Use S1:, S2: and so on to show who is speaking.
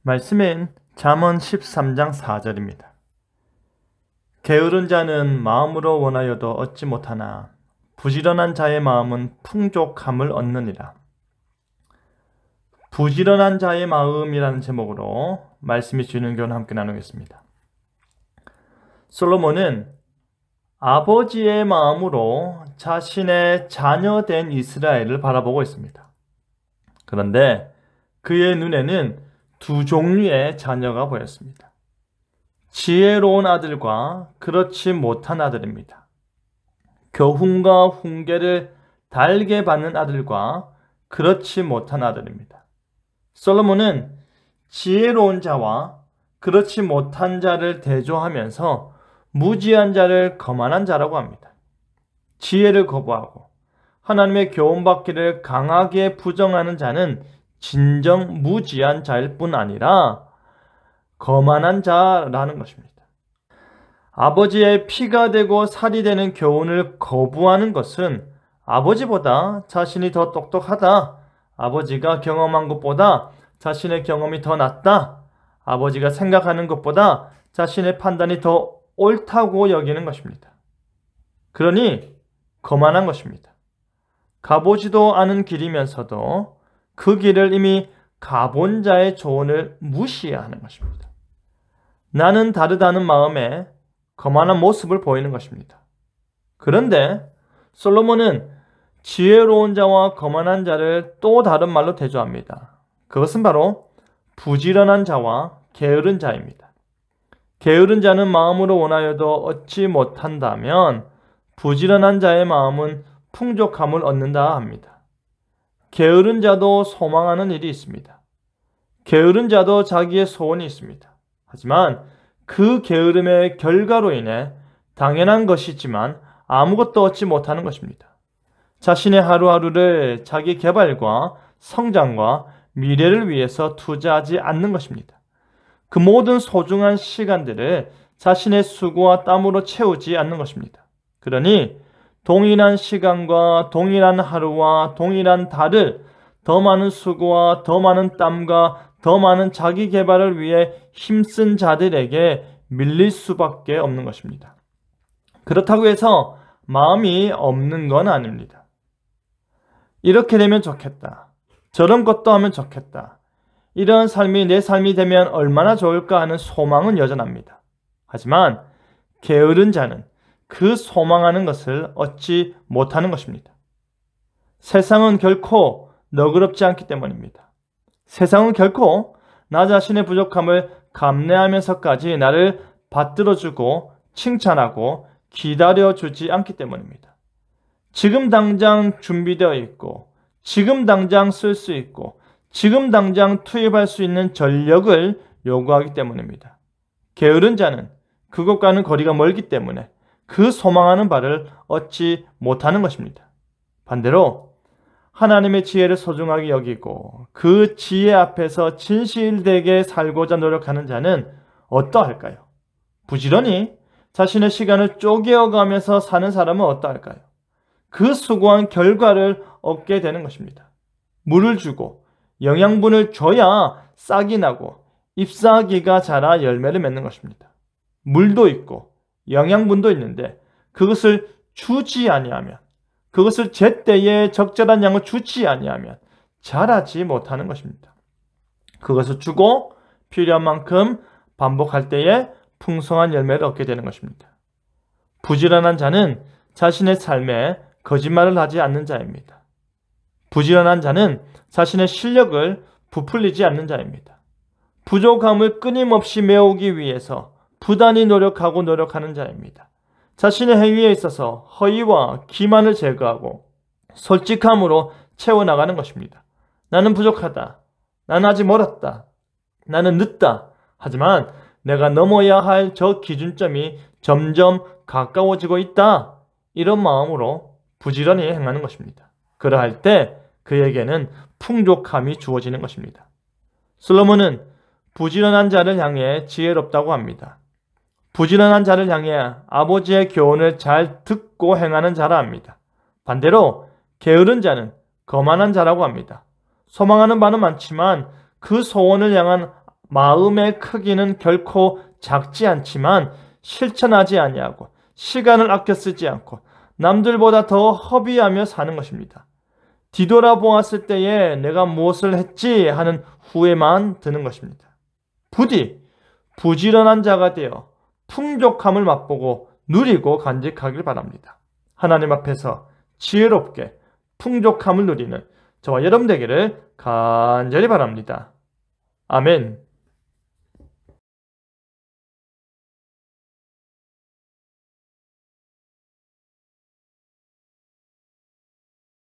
S1: 말씀은 잠언 13장 4절입니다. 게으른 자는 마음으로 원하여도 얻지 못하나 부지런한 자의 마음은 풍족함을 얻느니라. 부지런한 자의 마음이라는 제목으로 말씀이 주는 교훈을 함께 나누겠습니다. 솔로몬은 아버지의 마음으로 자신의 자녀된 이스라엘을 바라보고 있습니다. 그런데 그의 눈에는 두 종류의 자녀가 보였습니다. 지혜로운 아들과 그렇지 못한 아들입니다. 교훈과 훈계를 달게 받는 아들과 그렇지 못한 아들입니다. 솔로몬은 지혜로운 자와 그렇지 못한 자를 대조하면서 무지한 자를 거만한 자라고 합니다. 지혜를 거부하고 하나님의 교훈받기를 강하게 부정하는 자는 진정 무지한 자일 뿐 아니라 거만한 자라는 것입니다. 아버지의 피가 되고 살이 되는 교훈을 거부하는 것은 아버지보다 자신이 더 똑똑하다, 아버지가 경험한 것보다 자신의 경험이 더 낫다, 아버지가 생각하는 것보다 자신의 판단이 더 옳다고 여기는 것입니다. 그러니 거만한 것입니다. 가보지도 않은 길이면서도 그 길을 이미 가본 자의 조언을 무시하는 것입니다. 나는 다르다는 마음에 거만한 모습을 보이는 것입니다. 그런데 솔로몬은 지혜로운 자와 거만한 자를 또 다른 말로 대조합니다. 그것은 바로 부지런한 자와 게으른 자입니다. 게으른 자는 마음으로 원하여도 얻지 못한다면 부지런한 자의 마음은 풍족함을 얻는다 합니다. 게으른 자도 소망하는 일이 있습니다. 게으른 자도 자기의 소원이 있습니다. 하지만 그 게으름의 결과로 인해 당연한 것이지만 아무것도 얻지 못하는 것입니다. 자신의 하루하루를 자기 개발과 성장과 미래를 위해서 투자하지 않는 것입니다. 그 모든 소중한 시간들을 자신의 수고와 땀으로 채우지 않는 것입니다. 그러니 동일한 시간과 동일한 하루와 동일한 달을 더 많은 수고와 더 많은 땀과 더 많은 자기 개발을 위해 힘쓴 자들에게 밀릴 수밖에 없는 것입니다. 그렇다고 해서 마음이 없는 건 아닙니다. 이렇게 되면 좋겠다. 저런 것도 하면 좋겠다. 이런 삶이 내 삶이 되면 얼마나 좋을까 하는 소망은 여전합니다. 하지만 게으른 자는 그 소망하는 것을 얻지 못하는 것입니다. 세상은 결코 너그럽지 않기 때문입니다. 세상은 결코 나 자신의 부족함을 감내하면서까지 나를 받들어주고 칭찬하고 기다려주지 않기 때문입니다. 지금 당장 준비되어 있고 지금 당장 쓸 수 있고 지금 당장 투입할 수 있는 전력을 요구하기 때문입니다. 게으른 자는 그것과는 거리가 멀기 때문에 그 소망하는 바를 얻지 못하는 것입니다. 반대로 하나님의 지혜를 소중하게 여기고 그 지혜 앞에서 진실되게 살고자 노력하는 자는 어떠할까요? 부지런히 자신의 시간을 쪼개어가면서 사는 사람은 어떠할까요? 그 수고한 결과를 얻게 되는 것입니다. 물을 주고 영양분을 줘야 싹이 나고 잎사귀가 자라 열매를 맺는 것입니다. 물도 있고 영양분도 있는데 그것을 주지 아니하면, 그것을 제때에 적절한 양을 주지 아니하면 자라지 못하는 것입니다. 그것을 주고 필요한 만큼 반복할 때에 풍성한 열매를 얻게 되는 것입니다. 부지런한 자는 자신의 삶에 거짓말을 하지 않는 자입니다. 부지런한 자는 자신의 실력을 부풀리지 않는 자입니다. 부족함을 끊임없이 메우기 위해서 부단히 노력하는 자입니다. 자신의 행위에 있어서 허위와 기만을 제거하고 솔직함으로 채워나가는 것입니다. 나는 부족하다. 나는 아직 멀었다. 나는 늦다. 하지만 내가 넘어야 할 저 기준점이 점점 가까워지고 있다. 이런 마음으로 부지런히 행하는 것입니다. 그러할 때 그에게는 풍족함이 주어지는 것입니다. 솔로몬은 부지런한 자를 향해 지혜롭다고 합니다. 부지런한 자를 향해 아버지의 교훈을 잘 듣고 행하는 자라 합니다. 반대로 게으른 자는 거만한 자라고 합니다. 소망하는 바는 많지만 그 소원을 향한 마음의 크기는 결코 작지 않지만 실천하지 아니하고 시간을 아껴 쓰지 않고 남들보다 더 허비하며 사는 것입니다. 뒤돌아보았을 때에 내가 무엇을 했지 하는 후회만 드는 것입니다. 부디 부지런한 자가 되어 풍족함을 맛보고 누리고 간직하길 바랍니다. 하나님 앞에서 지혜롭게 풍족함을 누리는 저와 여러분 되기를 간절히 바랍니다. 아멘.